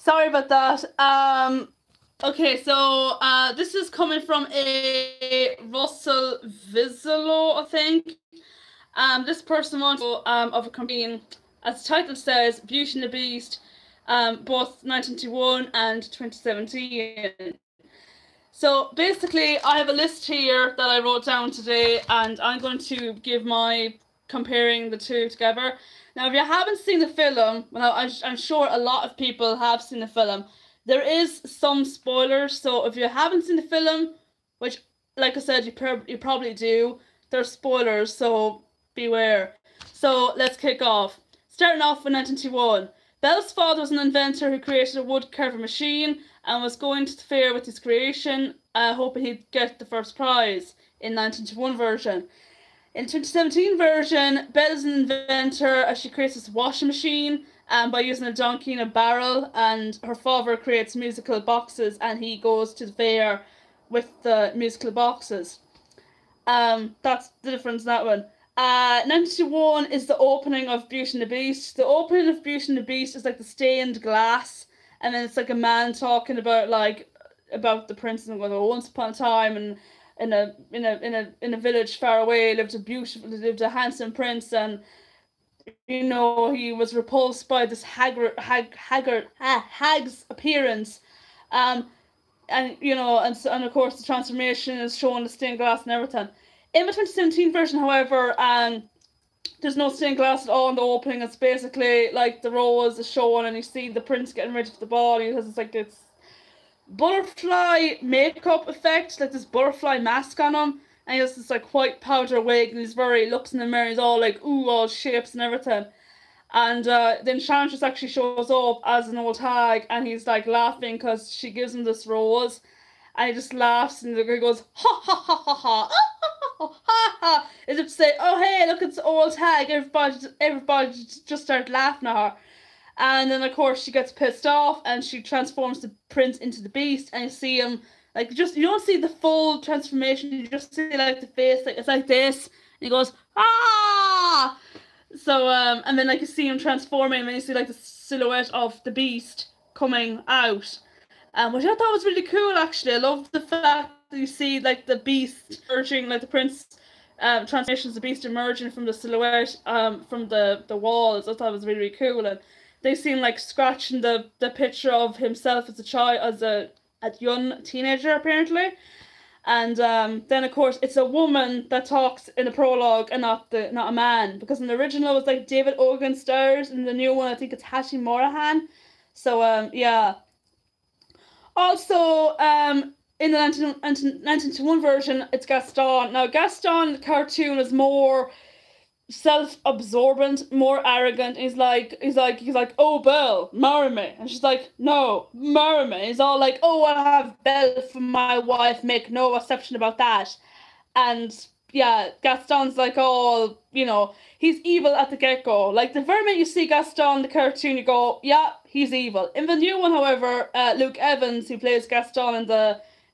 Sorry about that. Okay, so this is coming from a Russell Vizolo, I think. This person wants of a campaign, as the title says, Beauty and the Beast, both 1921 and 2017. So basically, I have a list here that I wrote down today, and I'm going to give my comparing the two together. Now, if you haven't seen the film, well, I'm sure a lot of people have seen the film. There is some spoilers, so if you haven't seen the film, which, like I said, you probably do, there's spoilers, so beware. So let's kick off. Starting off with 1921. Belle's father was an inventor who created a wood carving machine and was going to the fair with his creation, hoping he'd get the first prize in 1921 version. In 2017 version, Belle is an inventor as she creates this washing machine by using a donkey and a barrel, and her father creates musical boxes and he goes to the fair with the musical boxes. That's the difference in that one. 1921 is the opening of Beauty and the Beast. The opening of Beauty and the Beast is like the stained glass, and then it's like a man talking about the prince and going, oh, once upon a time and in a village far away lived a handsome prince, and he was repulsed by this hag's appearance, and of course the transformation is shown the stained glass and everything. In the 2017 version, however, there's no stained glass at all in the opening. It's basically like the rose is shown and you see the prince getting ready for the ball, and he has this butterfly makeup effect, like this butterfly mask on him, and he has this white powder wig, and looks in the mirror, he's all ooh, all shapes and everything. And the enchantress actually shows up as an old hag, and he's laughing because she gives him this rose, and he just laughs, and he goes ha ha ha ha ha ha ha, as if to say, oh hey, look, it's old hag, everybody just start laughing at her. And then of course she gets pissed off and she transforms the prince into the beast, and you see him you don't see the full transformation, you just see the face, it's like this, and he goes ah. So and then you see him transforming, and then you see the silhouette of the beast coming out, which I thought was really cool actually. I love the fact that you see the beast emerging, the prince transformations, the beast emerging from the silhouette from the walls. I thought it was really, really cool. And they seem scratching the picture of himself as a child, as a young teenager apparently. And then of course it's a woman that talks in the prologue and not a man, because in the original it was David Ogan stars, and the new one I think it's Hattie Morahan. So yeah. Also in the 1921 version it's Gaston. Now Gaston the cartoon is more self-absorbent, more arrogant. He's like, oh Belle, marry me, and she's like, no, marry me. He's all oh, I'll have Belle for my wife, make no exception about that. And yeah, Gaston's all, he's evil at the get-go. The very minute you see Gaston the cartoon, you go, yeah, he's evil. In the new one, however, Luke Evans, who plays Gaston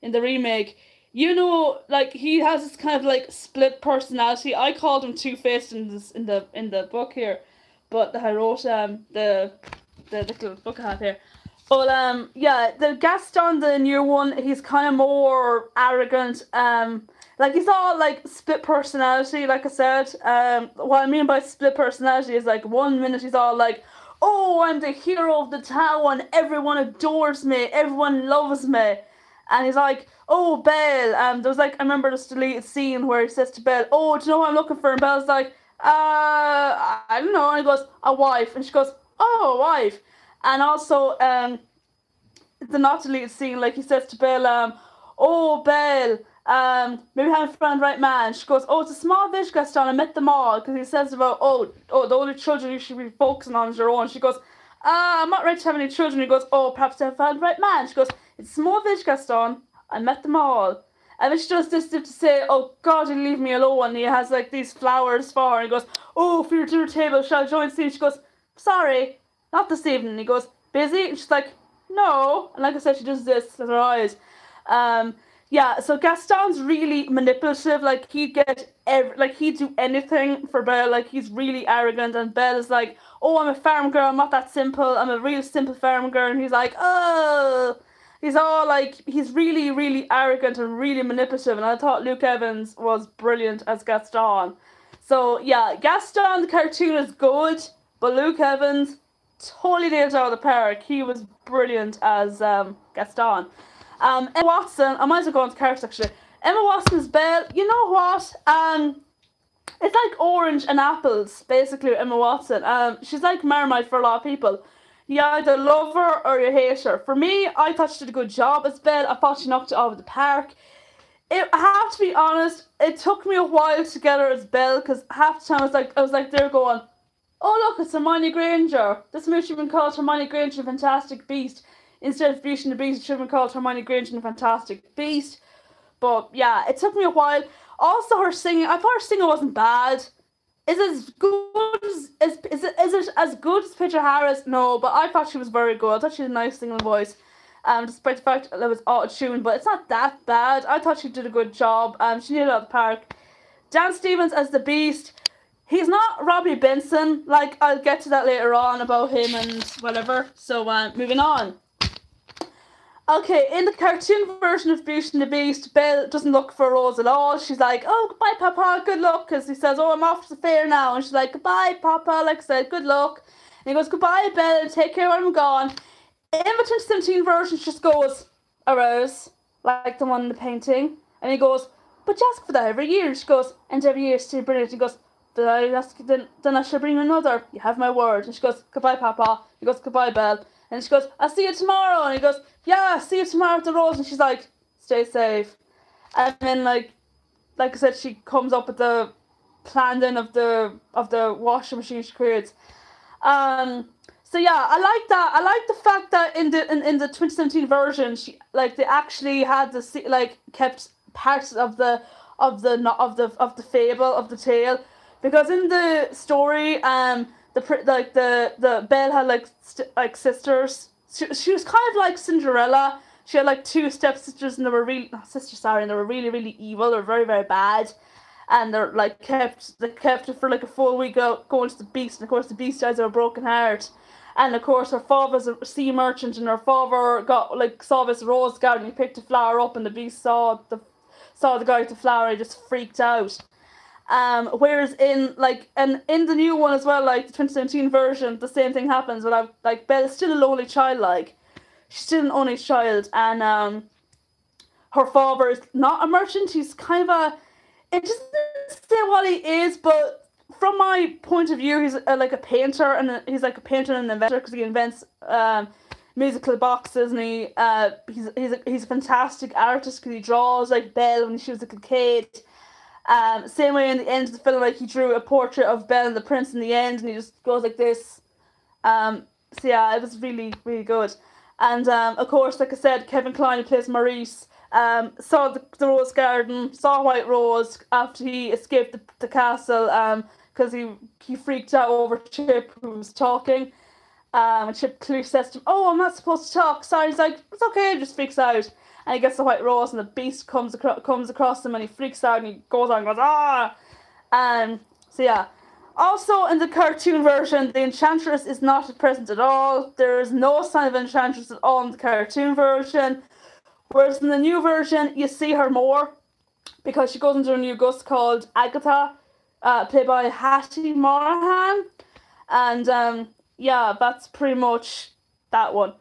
in the remake, he has this kind of split personality. I called him Two-Faced in the book here, but I wrote the little book I have here. But yeah, the Gaston, the new one, he's kind of more arrogant. He's all split personality, like I said. What I mean by split personality is 1 minute he's all oh, I'm the hero of the town, everyone adores me, everyone loves me. And he's oh, Belle, there's I remember this deleted scene where he says to Belle, oh, do you know what I'm looking for? And Belle's I don't know. And he goes, a wife. And she goes, oh, a wife. And also, the not deleted scene, he says to Belle, oh, Belle, maybe I haven't found the right man. She goes, oh, it's a small village, Gaston, I met them all. Because he says about, oh, the only children you should be focusing on is your own. She goes, I'm not ready to have any children. He goes, oh, perhaps I have found the right man. She goes, it's a small village, Gaston, I met them all. And then she does this to say, oh God, you leave me alone. And he has these flowers for her. And he goes, oh, for your dinner table, shall I join soon? She goes, sorry, not this evening. And he goes, busy? And she's like, no. And like I said, she does this with her eyes. Yeah, so Gaston's really manipulative. Like he'd do anything for Belle. Like he's really arrogant, and Belle is like, "Oh, I'm a farm girl. I'm not that simple. I'm a real simple farm girl." And he's like, "Oh." He's all like, he's really, really arrogant and really manipulative. And I thought Luke Evans was brilliant as Gaston. So yeah, Gaston the cartoon is good, but Luke Evans totally nailed it out of the park. He was brilliant as Gaston. Emma Watson, I might as well go on to characters actually. Emma Watson's Belle, you know what? It's like orange and apples, basically, Emma Watson. She's like Marmite for a lot of people. You either love her or you hate her. For me, I thought she did a good job as Belle. I thought she knocked it out of the park. I have to be honest, it took me a while to get her as Belle, because half the time I was like, they're going, "Oh look, it's Hermione Granger. This movie should have been called Hermione Granger and the Fantastic Beast. Instead of Beauty and the Beast, it should have been called Hermione Granger and the Fantastic Beast." But yeah, it took me a while. Also, her singing, I thought her singing wasn't bad. Is it as good is it as good as Peter Harris? No, but I thought she was very good. I thought she had a nice singing voice. Despite the fact that it was auto-tuned, but it's not that bad. I thought she did a good job. She nailed it out of the park. Dan Stevens as the Beast. He's not Robbie Benson. Like, I'll get to that later on about him and whatever. So, moving on. Okay, in the cartoon version of Beauty and the Beast, Belle doesn't look for Rose at all. She's like, "Oh, goodbye, Papa, good luck," because he says, "Oh, I'm off to the fair now." And she's like, "Goodbye, Papa," like I said, "good luck." And he goes, "Goodbye, Belle, take care when I'm gone." In the 2017 version, she just goes, "A rose," like the one in the painting. And he goes, "But you ask for that every year." And she goes, "And every year still bring it." And he goes, "Did I ask? Then I shall bring another. You have my word." And she goes, "Goodbye, Papa." He goes, "Goodbye, Belle." And she goes, "I'll see you tomorrow." And he goes, "Yeah, see you tomorrow at the Rose." And she's like, "Stay safe." And then like I said, she comes up with the plan then of the washing machine she creates. So yeah, I like that. I like the fact that in the 2017 version, they actually had kept parts of the fable of the tale, because in the story, the Belle had sisters. She was kind of like Cinderella. She had like two stepsisters, and they were really and they were really, really evil. They were very, very bad, and they kept her for like a full week going to the Beast. And of course, the Beast dies of a broken heart. And of course, her father's a sea merchant, and her father saw this rose garden. He picked a flower up, and the Beast saw the guy with the flower. And he just freaked out. Whereas in the new one as well, like the 2017 version, the same thing happens. But Belle's still a lonely child. She's still an only child, and her father is not a merchant. He's kind of it doesn't say what he is, but from my point of view, he's like a painter, and he's like a painter and an inventor, because he invents musical boxes, and he's a fantastic artist, because he draws like Belle when she was a little kid. Same way in the end of the film, he drew a portrait of Belle and the Prince in the end, and he just goes like this. So yeah, it was really, really good. And of course, like I said, Kevin Kline, who plays Maurice, saw the Rose Garden, saw White Rose after he escaped the castle, because he freaked out over Chip, who was talking. And Chip clearly says to him, "Oh, I'm not supposed to talk." Sorry, he's like, "It's okay," just freaks out. And he gets the White Rose, and the Beast comes across him, and he freaks out, and he goes on and goes, "Ah!" So yeah. Also, in the cartoon version, the Enchantress is not present at all. There is no sign of Enchantress at all in the cartoon version. Whereas in the new version, you see her more, because she goes into a new gust called Agatha, played by Hattie Morahan. And yeah, that's pretty much that one.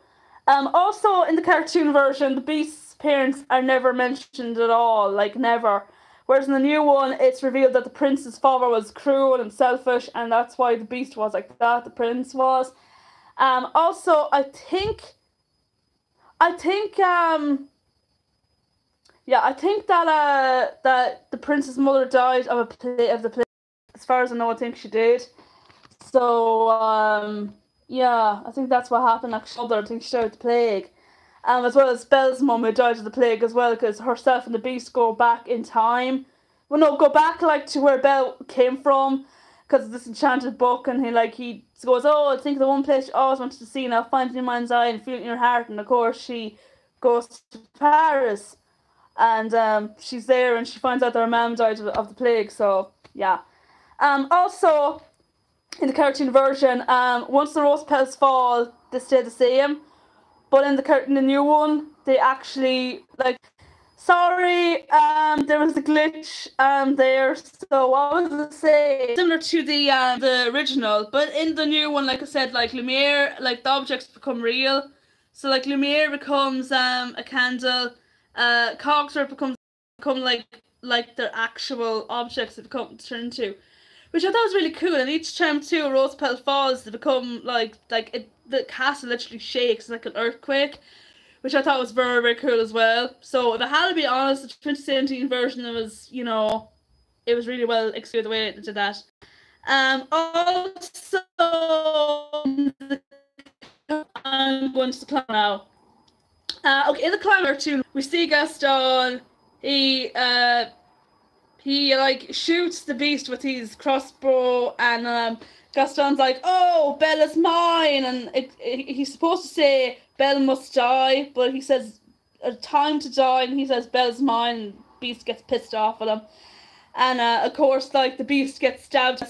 Also, in the cartoon version, the Beast's parents are never mentioned at all, never. Whereas in the new one, it's revealed that the prince's father was cruel and selfish, and that's why the Beast was like that, the prince was. Also, I think that the prince's mother died of the plague. As far as I know, I think she did. So, yeah, I think that's what happened. Actually, I think she died of the plague. As well as Belle's mum, who died of the plague as well, because herself and the Beast go back in time. Well, no, go back to where Belle came from, because of this enchanted book, and he goes, "Oh, I think the one place you always wanted to see, now find it in your mind's eye and feel it in your heart." And of course, she goes to Paris. and she's there and she finds out that her mum died of the plague. So yeah. Also, in the cartoon version, once the rose petals fall, they stay the same. But in the new one, they actually, like, sorry, there was a glitch there. So what was I say? Similar to the original, but in the new one, like I said, like Lumiere, like the objects become real. So like Lumiere becomes a candle, Cogsworth become like their actual objects that become turned into, which I thought was really cool. And each time too a rose petal falls, they become the castle literally shakes like an earthquake, which I thought was very, very cool as well. So if I had to be honest, the 2017 version, was, you know, it was really well executed the way they did that. Also, I'm going to the clown now. Okay, in the clown cartoon, we see Gaston. He like shoots the beast with his crossbow, and Gaston's like, "Oh, Bella's mine," and he's supposed to say Belle must die, but he says a time to die, and he says Belle's mine, and Beast gets pissed off at him. And of course, like, the Beast gets stabbed.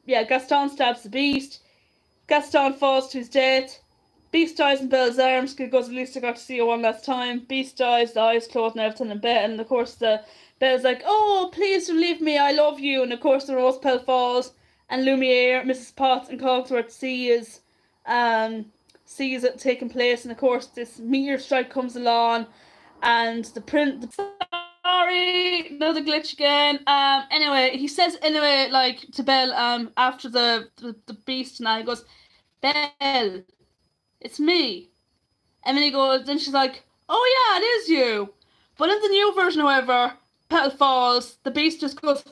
Gaston stabs the Beast. Gaston falls to his death. Beast dies in Belle's arms because he goes, "At least I got to see you one last time." Beast dies, the eyes closed and everything in bed, and of course Belle's like, "Oh, please don't leave me, I love you." And of course the rose petal falls, and Lumiere, Mrs. Potts, and Cogsworth sees it taking place, and of course this meteor strike comes along, and sorry, another glitch again. Anyway, he says like to Belle, after the Beast and he goes, "Belle, it's me." And then she's like, "Oh yeah, it is you." But in the new version, however, petal falls, the Beast just goes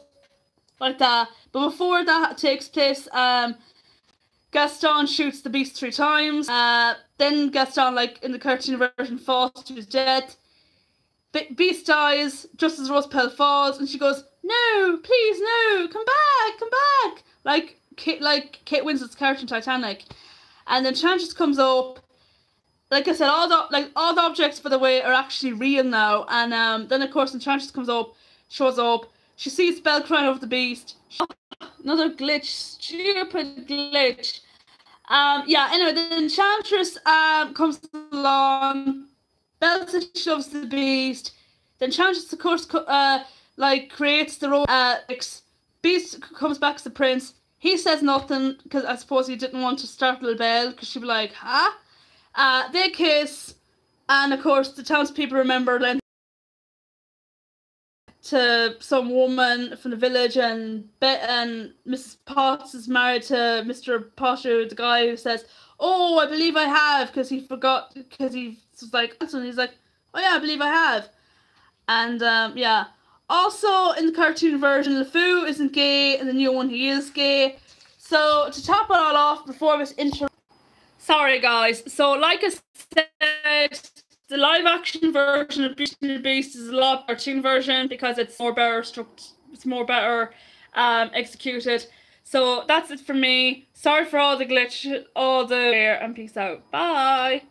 like that. But before that takes place, Gaston shoots the Beast 3 times. Then Gaston, like in the cartoon version, falls to his death. Beast dies just as rose petal falls, and she goes, "No, please, no, come back, come back!" Like Kate Winslet's character in Titanic. And then Enchantress comes up. Like I said, all the objects, by the way, are actually real now. And then of course Enchantress shows up. She sees Belle crying over the Beast. Another glitch, stupid glitch. Yeah. Anyway, the Enchantress comes along. Belle says she loves the Beast. The Enchantress, of course, creates the role. Beast comes back as the prince. He says nothing because I suppose he didn't want to startle Belle, because she'd be like, "Huh?" They kiss, and of course the townspeople remember then to some woman from the village, and Mrs. Potts is married to Mr. Potter, the guy who says, "Oh, I believe I have," because he forgot, because he was like, and he's like, "Oh yeah, I believe I have." And yeah. Also, in the cartoon version, LeFou isn't gay. In the new one, he is gay. So, to top it all off, before this intro... Sorry, guys. So, like I said, the live-action version of Beauty and the Beast is a lot cartoon version because it's more better executed. So, that's it for me. Sorry for all the glitch, and peace out. Bye!